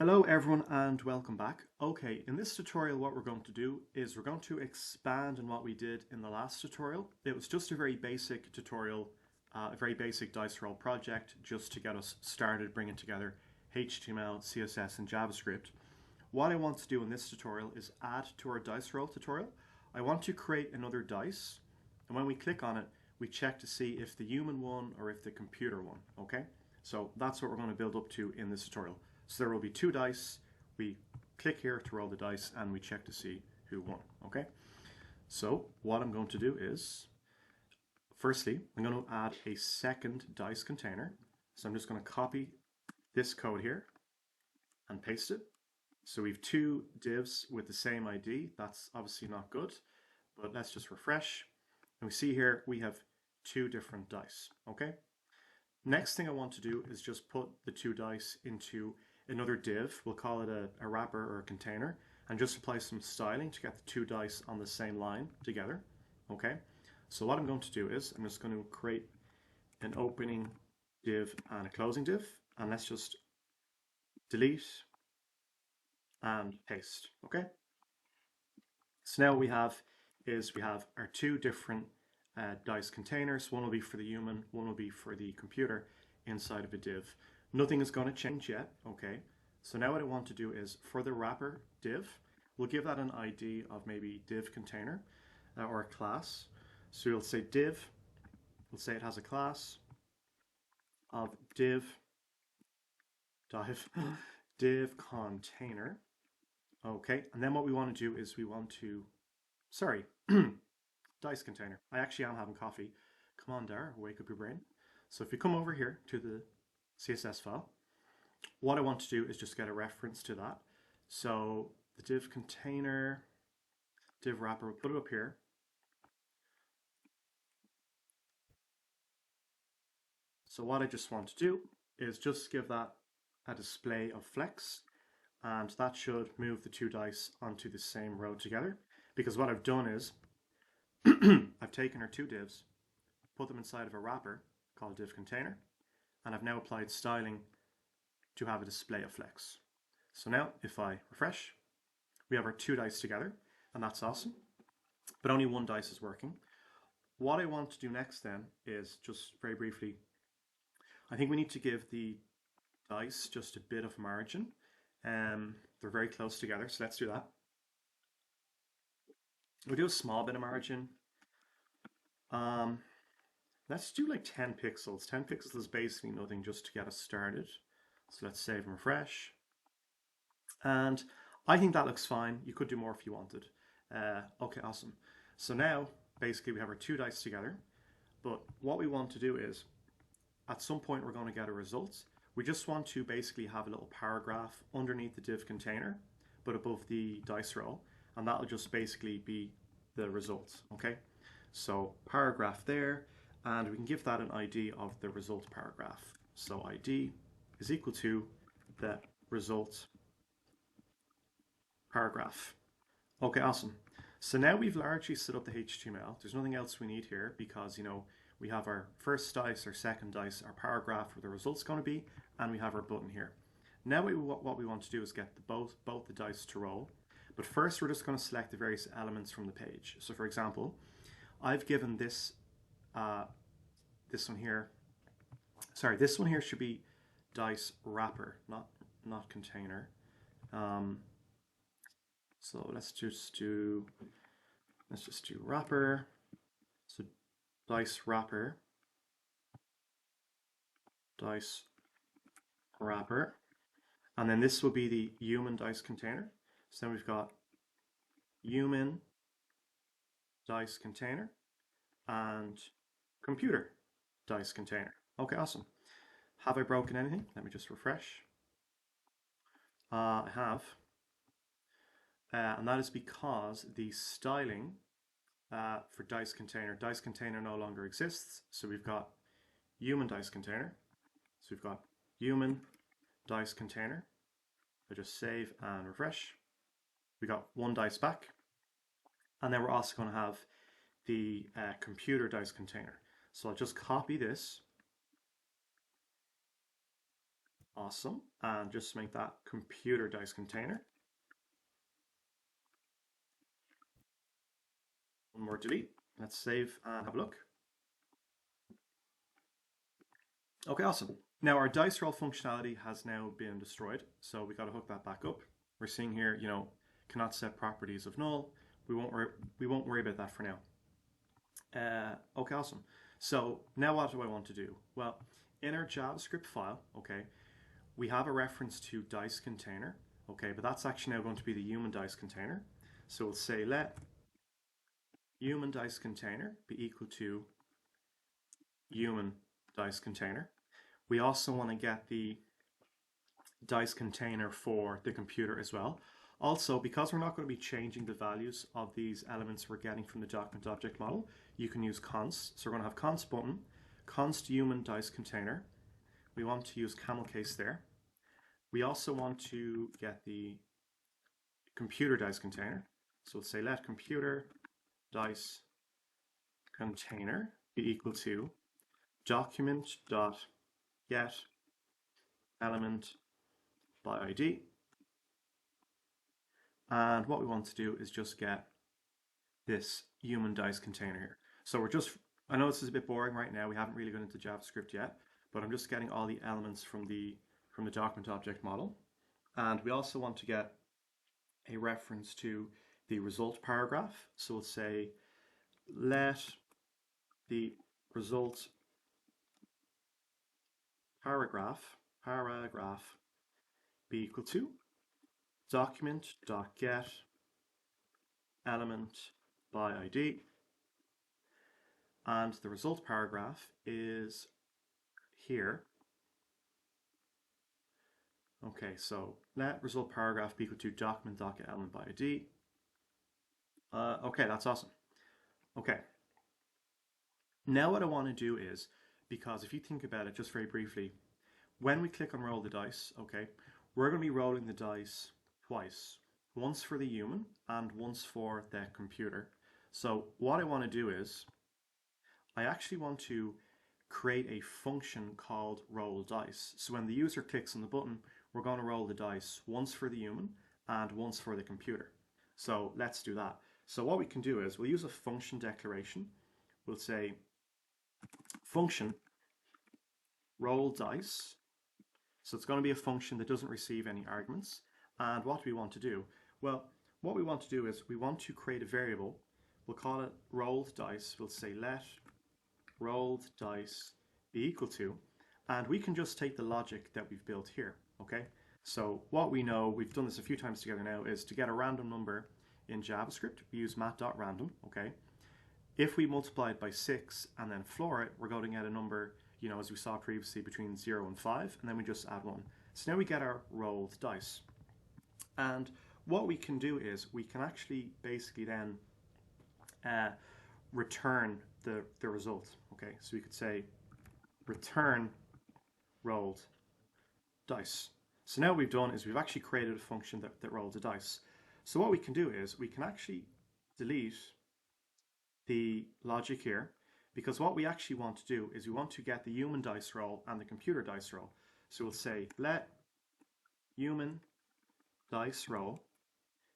Hello everyone and welcome back. Okay, in this tutorial what we're going to do is we're going to expand on what we did in the last tutorial. It was just a very basic tutorial, a very basic dice roll project just to get us started bringing together HTML, CSS and JavaScript. What I want to do in this tutorial is add to our dice roll tutorial. I want to create another dice, and when we click on it we check to see if the human won or if the computer won. Okay, so that's what we're going to build up to in this tutorial. So there will be two dice. We click here to roll the dice and we check to see who won. Okay, so what I'm going to do is, firstly, I'm going to add a second dice container. So I'm just going to copy this code here and paste it. So we have two divs with the same ID. That's obviously not good, but let's just refresh. And we see here we have two different dice. Okay, next thing I want to do is just put the two dice into another div. We'll call it a wrapper or a container, and just apply some styling to get the two dice on the same line together. Okay, so what I'm going to do is I'm just going to create an opening div and a closing div, and let's just delete and paste. Okay, so now what we have is we have our two different dice containers. One will be for the human, one will be for the computer inside of a div. Nothing is going to change yet. Okay, so now what I want to do is for the wrapper div, we'll give that an ID of maybe div container or a class. So we'll say div, we'll say it has a class of div container. Okay, and then what we want to do is we want to, sorry, dice container. I actually am having coffee. Come on, Dar, wake up your brain. So if you come over here to the CSS file, what I want to do is just get a reference to that. So the div container, div wrapper, we'll put it up here. So what I just want to do is just give that a display of flex, and that should move the two dice onto the same row together, because what I've done is I've taken our two divs, put them inside of a wrapper called div container, and I've now applied styling to have a display of flex. So now if I refresh, we have our two dice together, and that's awesome, but only one dice is working. What I want to do next then is just very briefly, I think we need to give the dice just a bit of margin. They're very close together, so let's do that. We'll do a small bit of margin. Let's do like 10 pixels. 10 pixels is basically nothing, just to get us started. So let's save and refresh. And I think that looks fine. You could do more if you wanted. Okay, awesome. So now, basically we have our two dice together, but what we want to do is, at some point we're going to get a result. We just want to basically have a little paragraph underneath the div container, but above the dice roll, and that'll just basically be the result. Okay, so paragraph there, and we can give that an ID of the result paragraph. So ID is equal to the result paragraph. Okay, awesome. So now we've largely set up the HTML. There's nothing else we need here because, you know, we have our first dice, our second dice, our paragraph where the result's going to be, and we have our button here. Now what we want to do is get both the dice to roll. But first we're just going to select the various elements from the page. So for example, I've given this this one here, sorry, this one here should be dice wrapper, not container. So let's just do wrapper. So dice wrapper, and then this will be the human dice container. So then we've got human dice container and computer dice container. Okay, awesome. Have I broken anything? Let me just refresh. I have, and that is because the styling for dice container no longer exists. So we've got human dice container. So we've got human dice container. I just save and refresh. We got one dice back, and then we're also going to have the computer dice container. So I'll just copy this Awesome. And just make that computer dice container. One more delete. Let's save and have a look. Okay, awesome. Now our dice roll functionality has now been destroyed, so we got to hook that back up. We're seeing here, cannot set properties of null. We won't worry about that for now. Okay, awesome. So now what do I want to do? Well, in our JavaScript file, okay, we have a reference to dice container, okay, but that's actually now going to be the human dice container. So we'll say let human dice container be equal to human dice container. We also want to get the dice container for the computer as well. Also, because we're not going to be changing the values of these elements we're getting from the document object model, you can use const. So we're going to have const button, const human dice container. We want to use camel case there. We also want to get the computer dice container. So let's say let computer dice container be equal to document dot get element by ID. And what we want to do is just get this human dice container here. So I know this is a bit boring right now. We haven't really gone into JavaScript yet, but I'm just getting all the elements from the document object model. And we also want to get a reference to the result paragraph. So we'll say let the result paragraph be equal to document.get element by ID, and the result paragraph is here. Okay, so let result paragraph be equal to document.get element by ID. Okay, that's awesome. Okay, now what I want to do is, because if you think about it just very briefly, when we click on roll the dice, okay, we're going to be rolling the dice twice. Once for the human and once for the computer. So what I want to do is, I actually want to create a function called roll dice. So when the user clicks on the button, we're going to roll the dice once for the human and once for the computer. So let's do that. So what we can do is we'll use a function declaration. We'll say function roll dice. So it's going to be a function that doesn't receive any arguments. And what do we want to do? Well, what we want to do is we want to create a variable. We'll call it rolled dice. We'll say let rolled dice be equal to, and we can just take the logic that we've built here, okay? So what we know, we've done this a few times together now, is to get a random number in JavaScript, we use mat.random, okay? If we multiply it by 6 and then floor it, we're going to get a number, as we saw previously, between 0 and 5, and then we just add 1. So now we get our rolled dice. And what we can do is we can actually basically then return the result. Okay, so we could say return rolled dice. So now what we've done is we've actually created a function that rolled the dice. So what we can do is we can actually delete the logic here, because what we actually want to do is we want to get the human dice roll and the computer dice roll. So we'll say let human dice roll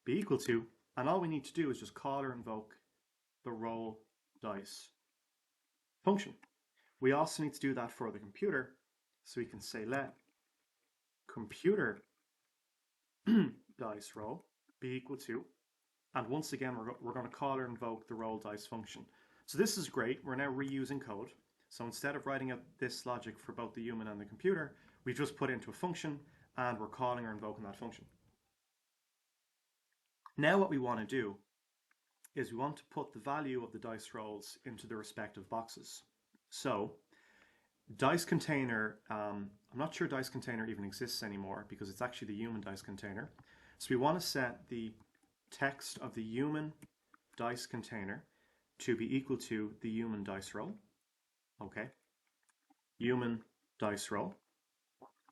be equal to, and all we need to do is just call or invoke the roll dice function. We also need to do that for the computer, so we can say let computer dice roll be equal to, and once again we're going to call or invoke the roll dice function. So this is great. We're now reusing code. So instead of writing out this logic for both the human and the computer, we just put it into a function and we're calling or invoking that function. Now what we want to do is we want to put the value of the dice rolls into the respective boxes. So dice container, I'm not sure dice container even exists anymore because it's actually the human dice container. So we want to set the text of the human dice container to be equal to the human dice roll. Okay, human dice roll.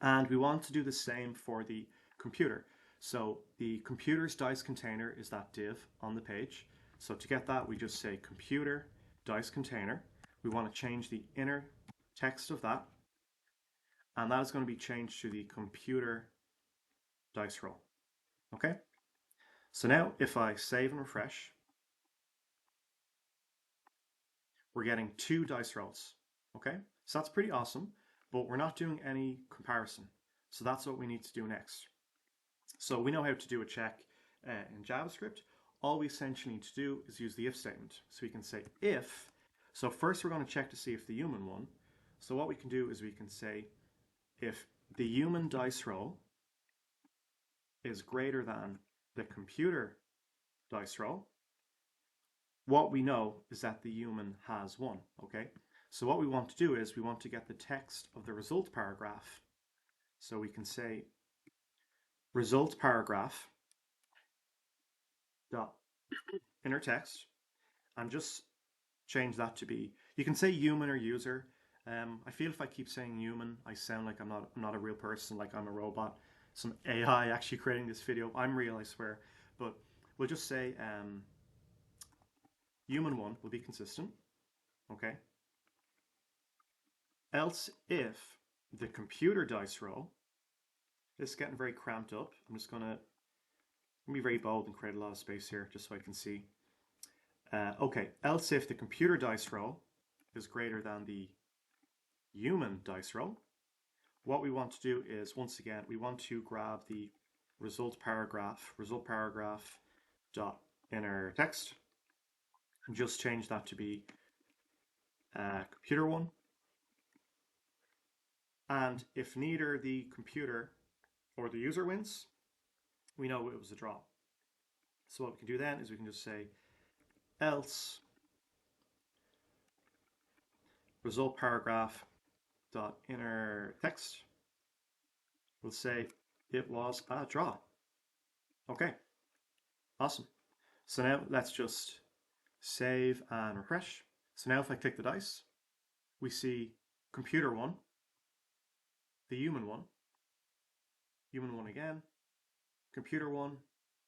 And we want to do the same for the computer. So the computer's dice container is that div on the page. So to get that, we just say computer dice container. We want to change the inner text of that. and that is going to be changed to the computer dice roll. Okay, so now if I save and refresh, we're getting 2 dice rolls. Okay, so that's pretty awesome, but we're not doing any comparison. So that's what we need to do next. So we know how to do a check in JavaScript. All we essentially need to do is use the if statement. So we can say if, so first we're going to check to see if the human won. So what we can do is we can say if the human dice roll is greater than the computer dice roll, what we know is that the human has won, okay? So what we want to do is we want to get the text of the result paragraph. So we can say result paragraph dot inner text and just change that to be, you can say human or user. I feel if I keep saying human, I sound like I'm not a real person, like I'm a robot, some AI actually creating this video. I'm real, I swear. But we'll just say human one will be consistent, okay? Else if the computer dice roll, this is getting very cramped up. I'm just gonna be very bold and create a lot of space here just so I can see. Okay, else if the computer dice roll is greater than the human dice roll, what we want to do is, once again, we want to grab the result paragraph dot inner text, and just change that to be computer one. And if neither the computer or the user wins, we know it was a draw. So what we can do then is we can just say else result paragraph dot inner text will say it was a draw. Okay, awesome. So now let's just save and refresh. So now if I click the dice, we see computer one, the human one again, computer one,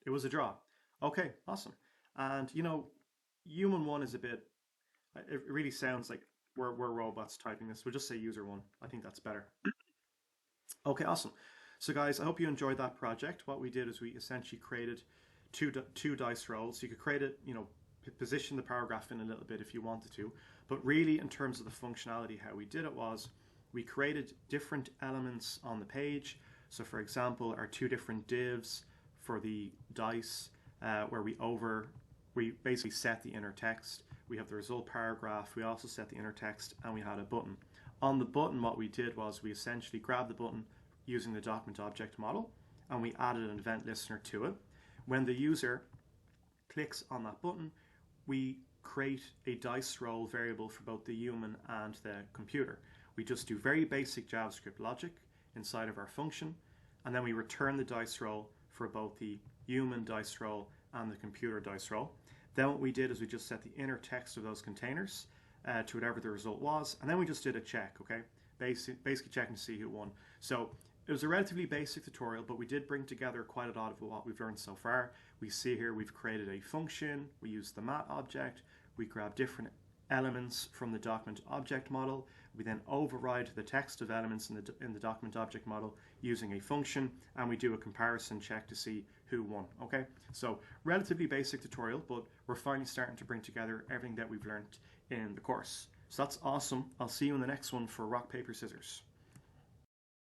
it was a draw. Okay, awesome. And you know, human one is a bit, it really sounds like we're robots typing this. We'll just say user one. I think that's better. Okay, awesome. So guys, I hope you enjoyed that project. What we did is we essentially created two dice rolls. You could create it, you know, position the paragraph in a little bit if you wanted to. But really, in terms of the functionality, how we did it was we created different elements on the page. So for example, our 2 different divs for the dice where we basically set the inner text. We have the result paragraph, we also set the inner text, and we had a button. On the button, what we did was we essentially grabbed the button using the document object model, and we added an event listener to it. When the user clicks on that button, we create a dice roll variable for both the human and the computer. We just do very basic JavaScript logic inside of our function, and then we return the dice roll for both the human dice roll and the computer dice roll. Then what we did is we just set the inner text of those containers to whatever the result was, and then we just did a check, okay? Basically checking to see who won. So it was a relatively basic tutorial, but we did bring together quite a lot of what we've learned so far. We see here we've created a function, we used the mat object, we grab different elements from the document object model, we then override the text of elements in the document object model using a function, and we do a comparison check to see who won. Okay, so relatively basic tutorial, but we're finally starting to bring together everything that we've learned in the course. So that's awesome. I'll see you in the next one for rock, paper, scissors.